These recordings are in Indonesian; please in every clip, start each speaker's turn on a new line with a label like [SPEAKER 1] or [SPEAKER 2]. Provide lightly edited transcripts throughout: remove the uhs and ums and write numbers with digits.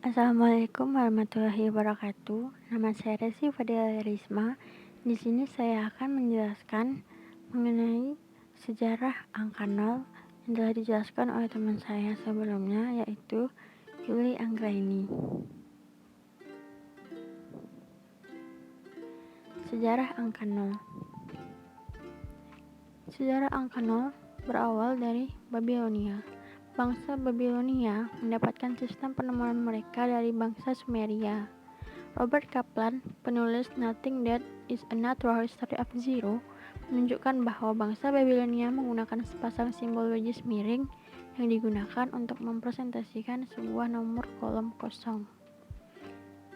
[SPEAKER 1] Assalamualaikum warahmatullahi wabarakatuh. Nama saya Resi Fadila Risma. Di sini saya akan menjelaskan mengenai sejarah angka nol yang telah dijelaskan oleh teman saya sebelumnya, yaitu Yuli Anggraini. Sejarah angka nol. Sejarah angka nol berawal dari Babilonia. Bangsa Babilonia mendapatkan sistem penemuan mereka dari bangsa Sumeria. Robert Kaplan, penulis Nothing That is a Natural History of Zero, menunjukkan bahwa bangsa Babilonia menggunakan sepasang simbol wedges miring yang digunakan untuk mempresentasikan sebuah nomor kolom kosong.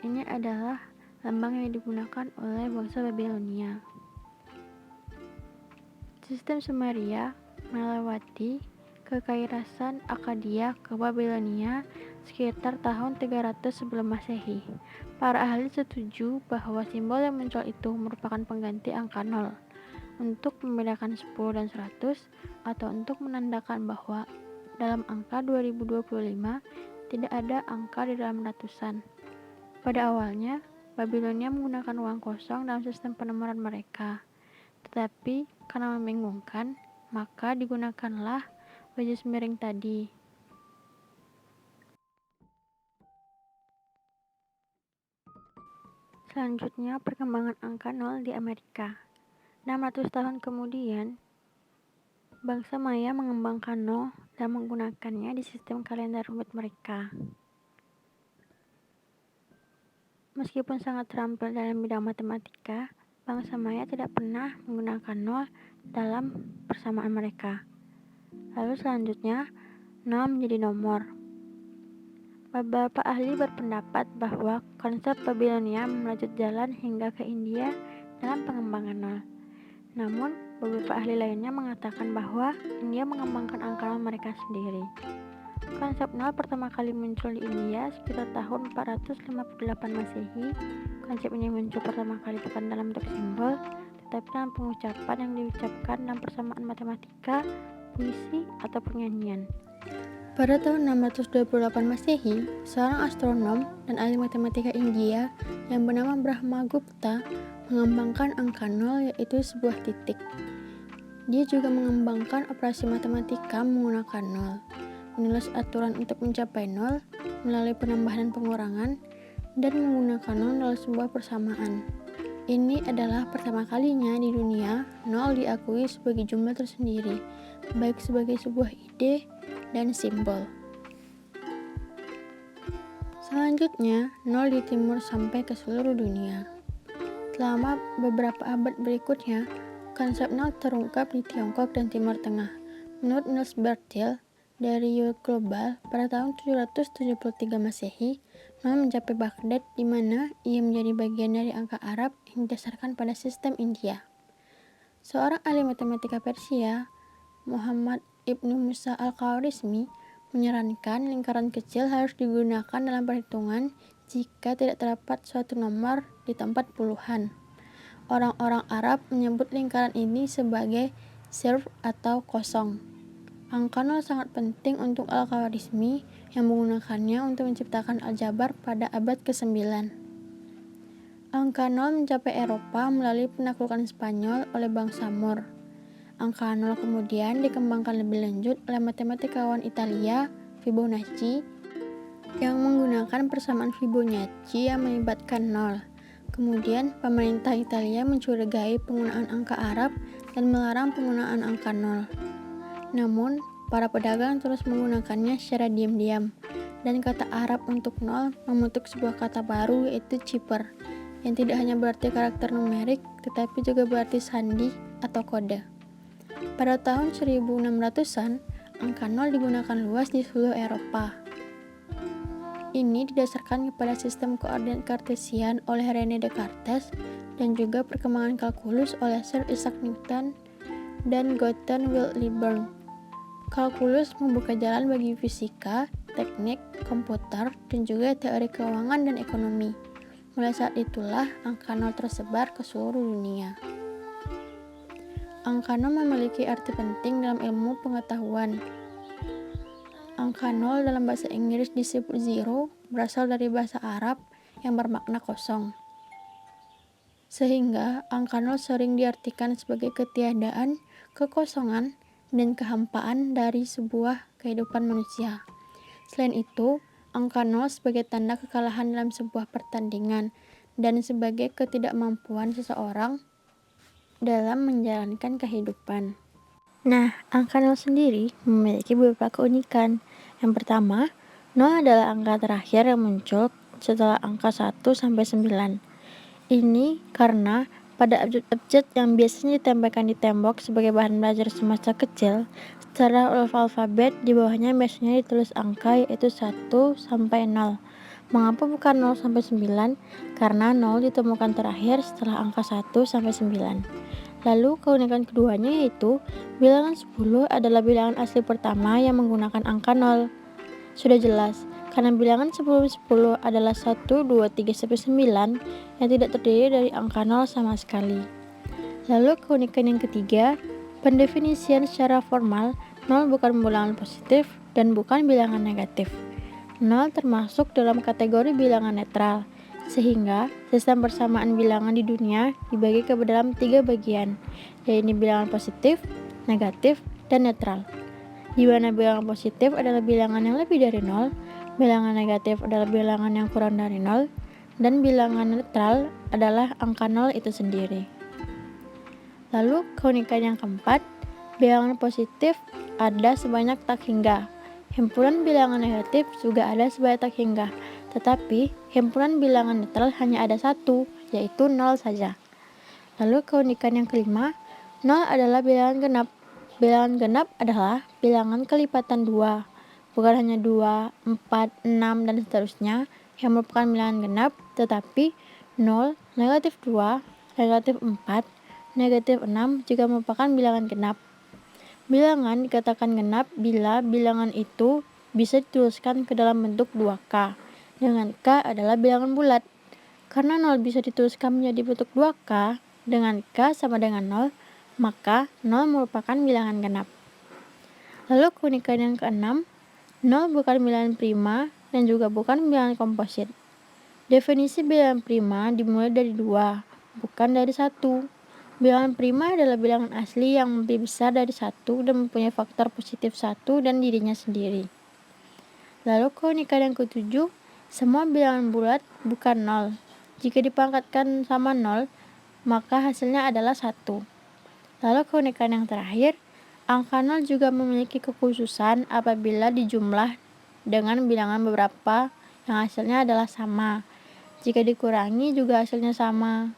[SPEAKER 1] Ini adalah lambang yang digunakan oleh bangsa Babilonia. Sistem Sumeria melewati kekaisaran Akkadia ke Babilonia sekitar tahun 300 sebelum Masehi. Para ahli setuju bahwa simbol yang muncul itu merupakan pengganti angka 0 untuk membedakan 10 dan 100, atau untuk menandakan bahwa dalam angka 2025 tidak ada angka di dalam ratusan. Pada awalnya, Babilonia menggunakan uang kosong dalam sistem penemuan mereka. Tetapi karena membingungkan, maka digunakanlah wedges miring tadi. Selanjutnya, perkembangan angka 0 di Amerika. 600 tahun kemudian, bangsa Maya mengembangkan 0 dan menggunakannya di sistem kalender rumit mereka. Meskipun sangat terampil dalam bidang matematika, bangsa Maya tidak pernah menggunakan 0 dalam persamaan mereka. Lalu selanjutnya, 0 menjadi nomor. Beberapa ahli berpendapat bahwa konsep Babilonia melanjut jalan hingga ke India dalam pengembangan 0. Namun, beberapa ahli lainnya mengatakan bahwa India mengembangkan angka 0 mereka sendiri. Konsep 0 pertama kali muncul di India sekitar tahun 458 Masehi. Konsep ini muncul pertama kali bukan dalam bentuk simbol, tetapi dalam pengucapan yang diucapkan dalam persamaan matematika, puisi, atau penyanyian. Pada tahun 628 Masehi, seorang astronom dan ahli matematika India yang bernama Brahmagupta mengembangkan angka 0, yaitu sebuah titik. Dia juga mengembangkan operasi matematika menggunakan 0, menulis aturan untuk mencapai 0 melalui penambahan dan pengurangan, dan menggunakan 0 dalam sebuah persamaan. Ini adalah pertama kalinya di dunia 0 diakui sebagai jumlah tersendiri, baik sebagai sebuah ide dan simbol. Selanjutnya, 0 di timur sampai ke seluruh dunia. Selama beberapa abad berikutnya, konsep 0 terungkap di Tiongkok dan Timur Tengah. Menurut Niels Bertil dari Youth Global, pada tahun 773 Masehi, 0 mencapai Baghdad, di mana ia menjadi bagian dari angka Arab yang didasarkan pada sistem India. Seorang ahli matematika Persia, Muhammad Ibnu Musa al-Khwarizmi, menyarankan lingkaran kecil harus digunakan dalam perhitungan jika tidak terdapat suatu nomor di tempat puluhan. Orang-orang Arab menyebut lingkaran ini sebagai sirf atau kosong. Angka 0 sangat penting untuk al-Khwarizmi yang menggunakannya untuk menciptakan aljabar pada abad ke-9. Angka 0 mencapai Eropa melalui penaklukan Spanyol oleh bangsa Moor. Angka 0 kemudian dikembangkan lebih lanjut oleh matematikawan Italia, Fibonacci, yang menggunakan persamaan Fibonacci yang melibatkan 0. Kemudian, pemerintah Italia mencurigai penggunaan angka Arab dan melarang penggunaan angka 0. Namun, para pedagang terus menggunakannya secara diam-diam, dan kata Arab untuk 0 membentuk sebuah kata baru, yaitu cipher, yang tidak hanya berarti karakter numerik, tetapi juga berarti sandi atau kode. Pada tahun 1600-an, angka 0 digunakan luas di seluruh Eropa. Ini didasarkan kepada sistem koordinat Kartesian oleh René Descartes dan juga perkembangan kalkulus oleh Sir Isaac Newton dan Gautam Willibrord. Kalkulus membuka jalan bagi fisika, teknik, komputer, dan juga teori keuangan dan ekonomi. Mulai saat itulah angka 0 tersebar ke seluruh dunia. Angka 0 memiliki arti penting dalam ilmu pengetahuan. Angka 0 dalam bahasa Inggris disebut zero berasal dari bahasa Arab yang bermakna kosong. Sehingga angka 0 sering diartikan sebagai ketiadaan, kekosongan, dan kehampaan dari sebuah kehidupan manusia. Selain itu, angka 0 sebagai tanda kekalahan dalam sebuah pertandingan dan sebagai ketidakmampuan seseorang dalam menjalankan kehidupan. Nah, angka 0 sendiri memiliki beberapa keunikan. Yang pertama, 0 adalah angka terakhir yang muncul setelah angka 1 sampai 9. Ini karena pada abjad-abjad yang biasanya ditempelkan di tembok sebagai bahan belajar semasa kecil, secara alfabet di bawahnya biasanya ditulis angka yaitu 1 sampai 0. Mengapa bukan 0 sampai 9? Karena 0 ditemukan terakhir setelah angka 1 sampai 9. Lalu keunikan keduanya yaitu bilangan 10 adalah bilangan asli pertama yang menggunakan angka 0. Sudah jelas, karena bilangan sebelum 10 adalah 1, 2, 3, sampai 9 yang tidak terdiri dari angka 0 sama sekali. Lalu keunikan yang ketiga, pendefinisian secara formal, 0 bukan bilangan positif dan bukan bilangan negatif. 0 termasuk dalam kategori bilangan netral, sehingga sistem persamaan bilangan di dunia dibagi ke dalam 3 bagian, yaitu bilangan positif, negatif, dan netral. Di mana bilangan positif adalah bilangan yang lebih dari 0, bilangan negatif adalah bilangan yang kurang dari 0, dan bilangan netral adalah angka 0 itu sendiri. Lalu keunikan yang keempat, bilangan positif ada sebanyak tak hingga. Himpunan bilangan negatif juga ada sebanyak tak hingga, tetapi himpunan bilangan netral hanya ada satu, yaitu 0 saja. Lalu keunikan yang kelima, 0 adalah bilangan genap. Bilangan genap adalah bilangan kelipatan 2, bukan hanya 2, 4, 6, dan seterusnya yang merupakan bilangan genap, tetapi 0, negatif 2, negatif 4, negatif 6 juga merupakan bilangan genap. Bilangan dikatakan genap bila bilangan itu bisa dituliskan ke dalam bentuk 2K, dengan K adalah bilangan bulat. Karena 0 bisa dituliskan menjadi bentuk 2K dengan K sama dengan 0, maka 0 merupakan bilangan genap. Lalu keunikan yang keenam, 0 bukan bilangan prima dan juga bukan bilangan komposit. Definisi bilangan prima dimulai dari 2, bukan dari 1. Bilangan prima adalah bilangan asli yang lebih besar dari 1 dan mempunyai faktor positif 1 dan dirinya sendiri. Lalu keunikan yang ketujuh, semua bilangan bulat bukan 0. Jika dipangkatkan sama 0, maka hasilnya adalah 1. Lalu keunikan yang terakhir, angka 0 juga memiliki kekhususan apabila dijumlah dengan bilangan beberapa yang hasilnya adalah sama. Jika dikurangi juga hasilnya sama.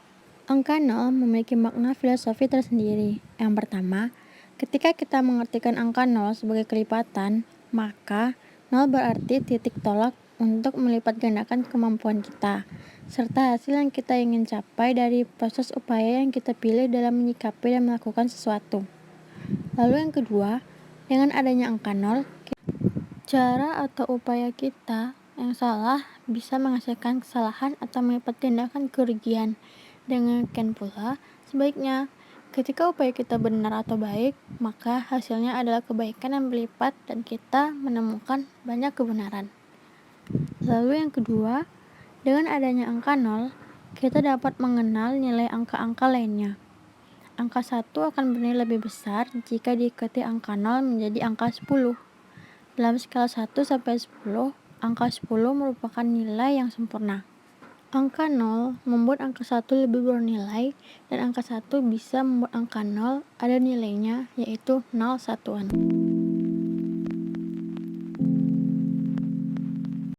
[SPEAKER 1] Angka 0 memiliki makna filosofi tersendiri. Yang pertama, ketika kita mengartikan angka 0 sebagai kelipatan, maka 0 berarti titik tolak untuk melipat gandakan kemampuan kita, serta hasil yang kita ingin capai dari proses upaya yang kita pilih dalam menyikapi dan melakukan sesuatu. Lalu yang kedua, dengan adanya angka 0, cara atau upaya kita yang salah bisa menghasilkan kesalahan atau melipat gandakan kerugian. Demikian pula sebaliknya, ketika upaya kita benar atau baik, maka hasilnya adalah kebaikan yang berlipat dan kita menemukan banyak kebenaran. Lalu yang kedua, dengan adanya angka 0, kita dapat mengenal nilai angka-angka lainnya. Angka 1 akan bernilai lebih besar jika diikuti angka 0 menjadi angka 10. Dalam skala 1 sampai 10, angka 10 merupakan nilai yang sempurna. Angka 0 membuat angka 1 lebih bernilai, dan angka 1 bisa membuat angka 0 ada nilainya, yaitu 0 satuan.